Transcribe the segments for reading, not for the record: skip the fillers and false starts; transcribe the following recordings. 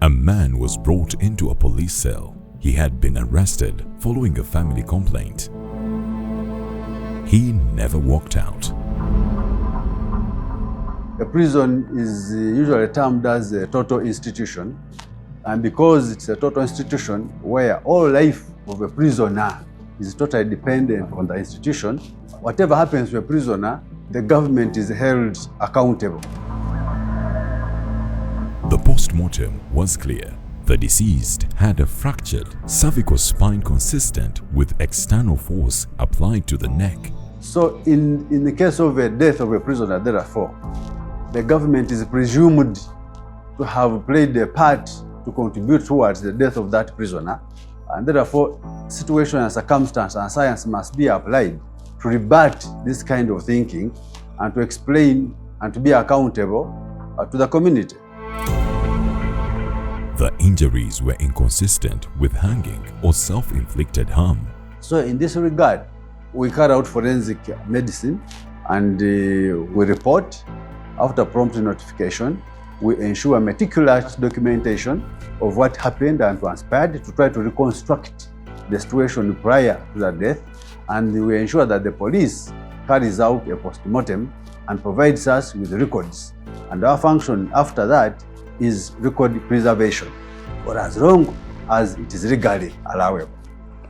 A man was brought into a police cell. He had been arrested following a family complaint. He never walked out. A prison is usually termed as a total institution, and because it's a total institution where all life of a prisoner is totally dependent on the institution, whatever happens to a prisoner, the government is held accountable. The post-mortem was clear. The deceased had a fractured cervical spine consistent with external force applied to the neck. So in the case of a death of a prisoner, therefore, the government is presumed to have played a part to contribute towards the death of that prisoner, and therefore situation and circumstance and science must be applied to rebut this kind of thinking and to explain and to be accountable to the community. The injuries were inconsistent with hanging or self-inflicted harm. So in this regard, we carry out forensic medicine and we report. After prompt notification, we ensure meticulous documentation of what happened and transpired to try to reconstruct the situation prior to the death, and we ensure that the police carries out a post-mortem and provides us with records. And our function after that is record preservation, for as long as it is legally allowable.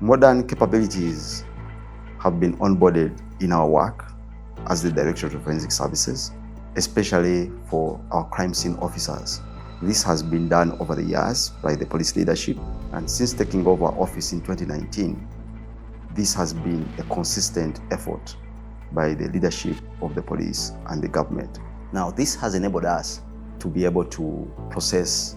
Modern capabilities have been onboarded in our work as the Directorate of Forensic Services, especially for our crime scene officers. This has been done over the years by the police leadership, and since taking over office in 2019, this has been a consistent effort by the leadership of the police and the government. Now, this has enabled us to be able to process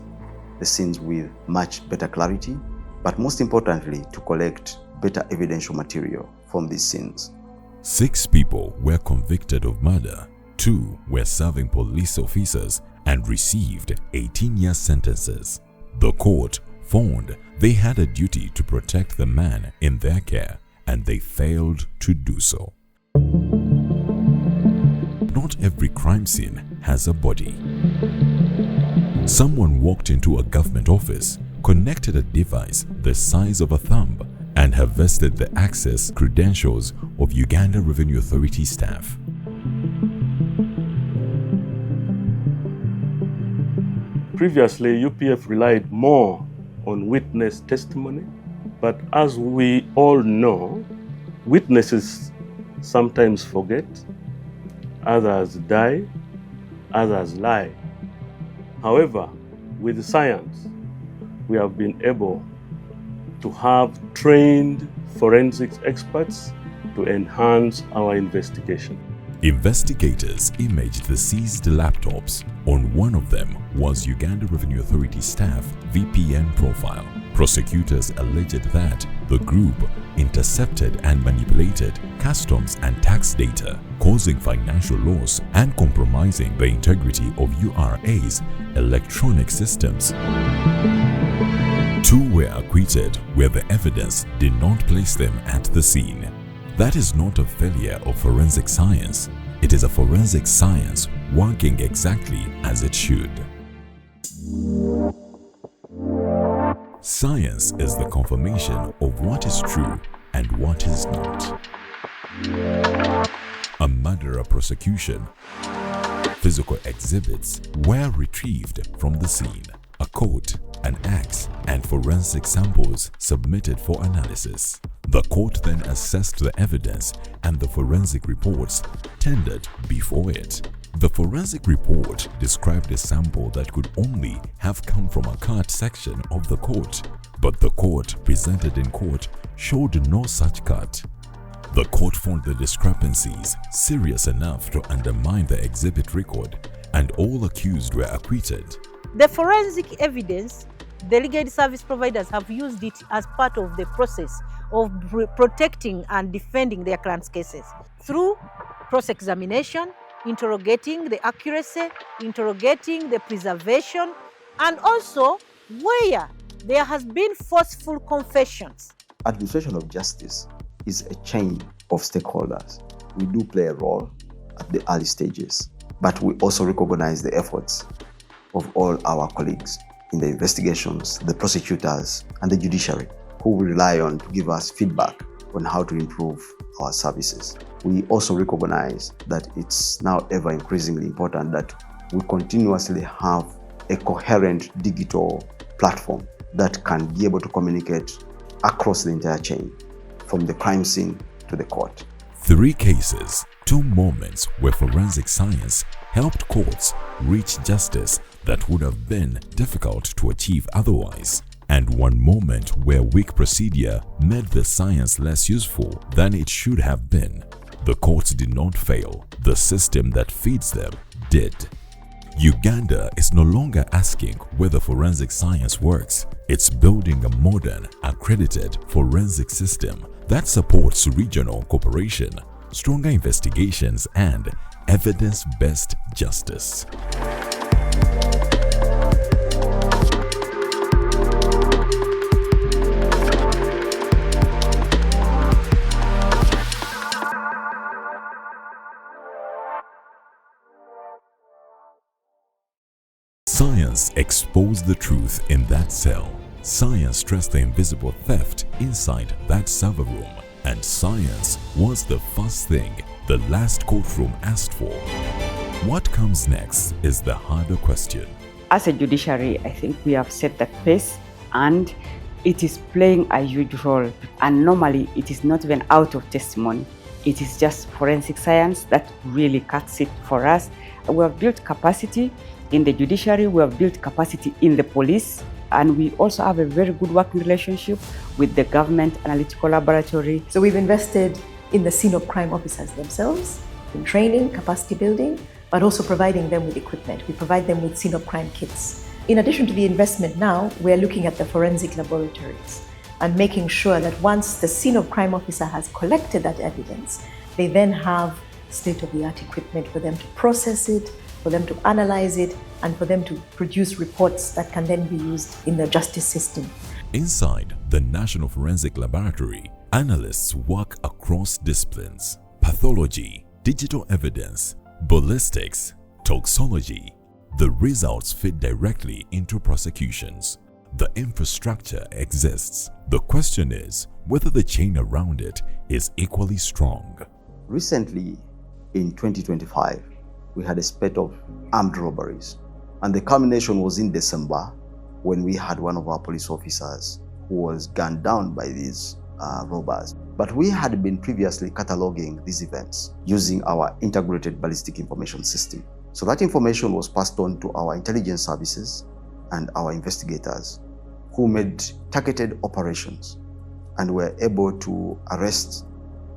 the scenes with much better clarity, but most importantly, to collect better evidential material from these scenes. 6 people were convicted of murder, 2 were serving police officers and received 18-year sentences. The court found they had a duty to protect the man in their care, and they failed to do so. Not every crime scene has a body. Someone walked into a government office, connected a device the size of a thumb, and harvested the access credentials of Uganda Revenue Authority staff. Previously, UPF relied more on witness testimony, but as we all know, witnesses sometimes forget, others die, others lie. However, with science, we have been able to have trained forensics experts to enhance our investigation. Investigators imaged the seized laptops. On one of them was Uganda Revenue Authority staff VPN profile. Prosecutors alleged that the group intercepted and manipulated customs and tax data, causing financial loss and compromising the integrity of URA's electronic systems. 2 were acquitted where the evidence did not place them at the scene. That is not a failure of forensic science. It is a forensic science working exactly as it should. Science is the confirmation of what is true and what is not. A murder prosecution. Physical exhibits were retrieved from the scene. A coat, an axe, and forensic samples submitted for analysis. The court then assessed the evidence and the forensic reports tendered before it. The forensic report described a sample that could only have come from a cut section of the coat, but the coat presented in court showed no such cut. The court found the discrepancies serious enough to undermine the exhibit record, and all accused were acquitted. The forensic evidence, the legal service providers have used it as part of the process of protecting and defending their clients' cases through cross-examination, interrogating the accuracy, interrogating the preservation, and also where there has been forceful confessions. Administration of justice is a chain of stakeholders. we do play a role at the early stages, but we also recognize the efforts of all our colleagues in the investigations, the prosecutors, and the judiciary, who we rely on to give us feedback on how to improve our services. We also recognize that it's now ever increasingly important that we continuously have a coherent digital platform that can be able to communicate across the entire chain, from the crime scene to the court. 3 cases, 2 moments where forensic science helped courts reach justice that would have been difficult to achieve otherwise, and 1 moment where weak procedure made the science less useful than it should have been. The courts did not fail, the system that feeds them did. Uganda is no longer asking whether forensic science works. It's building a modern, accredited forensic system that supports regional cooperation, stronger investigations, and evidence-based justice. Science exposed the truth in that cell. Science stressed the invisible theft inside that server room. And science was the first thing the last courtroom asked for. What comes next is the harder question. As a judiciary, I think we have set that pace, and it is playing a huge role. And normally, it is not even out of testimony. It is just forensic science that really cuts it for us. We have built capacity in the judiciary, we have built capacity in the police, and we also have a very good working relationship with the government analytical laboratory. So we've invested in the scene of crime officers themselves, in training, capacity building, but also providing them with equipment. We provide them with scene of crime kits. In addition to the investment now, we're looking at the forensic laboratories and making sure that once the scene of crime officer has collected that evidence, they then have state-of-the-art equipment for them to process it, for them to analyze it, and for them to produce reports that can then be used in the justice system. Inside the National Forensic Laboratory, analysts work across disciplines: pathology, digital evidence, ballistics, toxology. The results fit directly into prosecutions. The infrastructure exists. The question is whether the chain around it is equally strong. Recently, in 2025, we had a spate of armed robberies. And the culmination was in December, when we had one of our police officers who was gunned down by these robbers. But we had been previously cataloging these events using our integrated ballistic information system. So that information was passed on to our intelligence services and our investigators, who made targeted operations and were able to arrest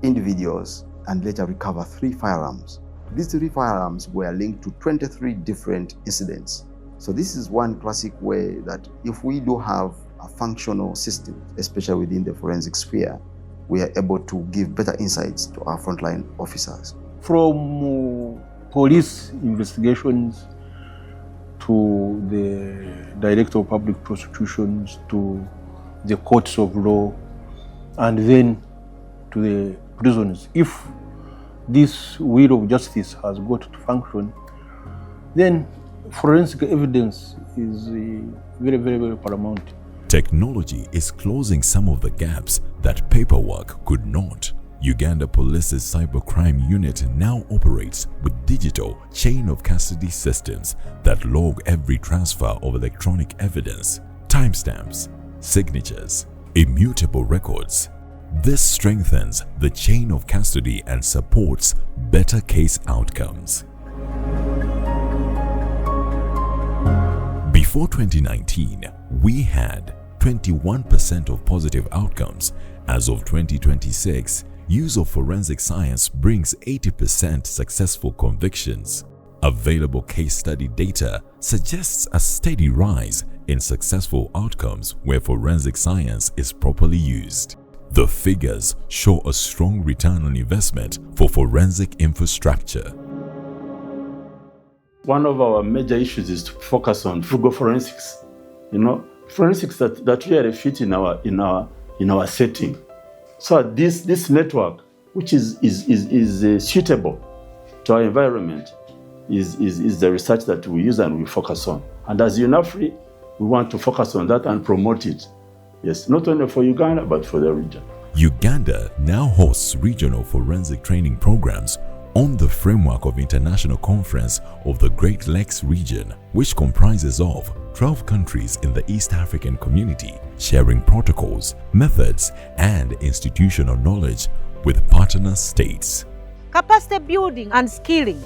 individuals and later recover 3 firearms. These 3 firearms were linked to 23 different incidents. So this is one classic way that if we do have a functional system, especially within the forensic sphere, we are able to give better insights to our frontline officers. From police investigations to the Director of Public Prosecutions to the courts of law and then to the prisons. If this wheel of justice has got to function, then forensic evidence is very, very, very paramount. Technology is closing some of the gaps that paperwork could not. Uganda Police's cybercrime unit now operates with digital chain of custody systems that log every transfer of electronic evidence, timestamps, signatures, immutable records. This strengthens the chain of custody and supports better case outcomes. Before 2019, we had 21% of positive outcomes. As of 2026, use of forensic science brings 80% successful convictions. Available case study data suggests a steady rise in successful outcomes where forensic science is properly used. The figures show a strong return on investment for forensic infrastructure. One of our major issues is to focus on frugal forensics. Forensics that really fit in our setting. So this network which is suitable to our environment is the research that we use and we focus on. And as UNAFRI, we want to focus on that and promote it. Yes, not only for Uganda, but for the region. Uganda now hosts regional forensic training programs on the framework of International Conference of the Great Lakes region, which comprises of 12 countries in the East African community, sharing protocols, methods, and institutional knowledge with partner states. Capacity building and skilling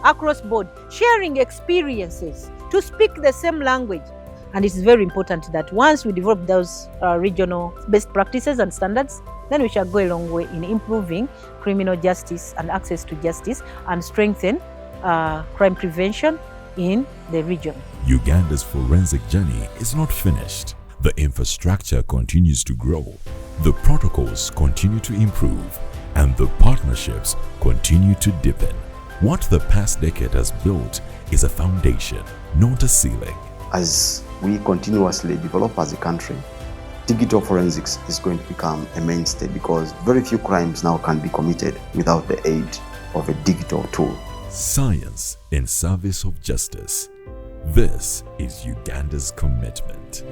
across board, sharing experiences to speak the same language. And it's very important that once we develop those regional best practices and standards, then we shall go a long way in improving criminal justice and access to justice and strengthen crime prevention in the region. Uganda's forensic journey is not finished. The infrastructure continues to grow, the protocols continue to improve, and the partnerships continue to deepen. What the past decade has built is a foundation, not a ceiling. As we continuously develop as a country, digital forensics is going to become a mainstay because very few crimes now can be committed without the aid of a digital tool. Science in service of justice. This is Uganda's commitment.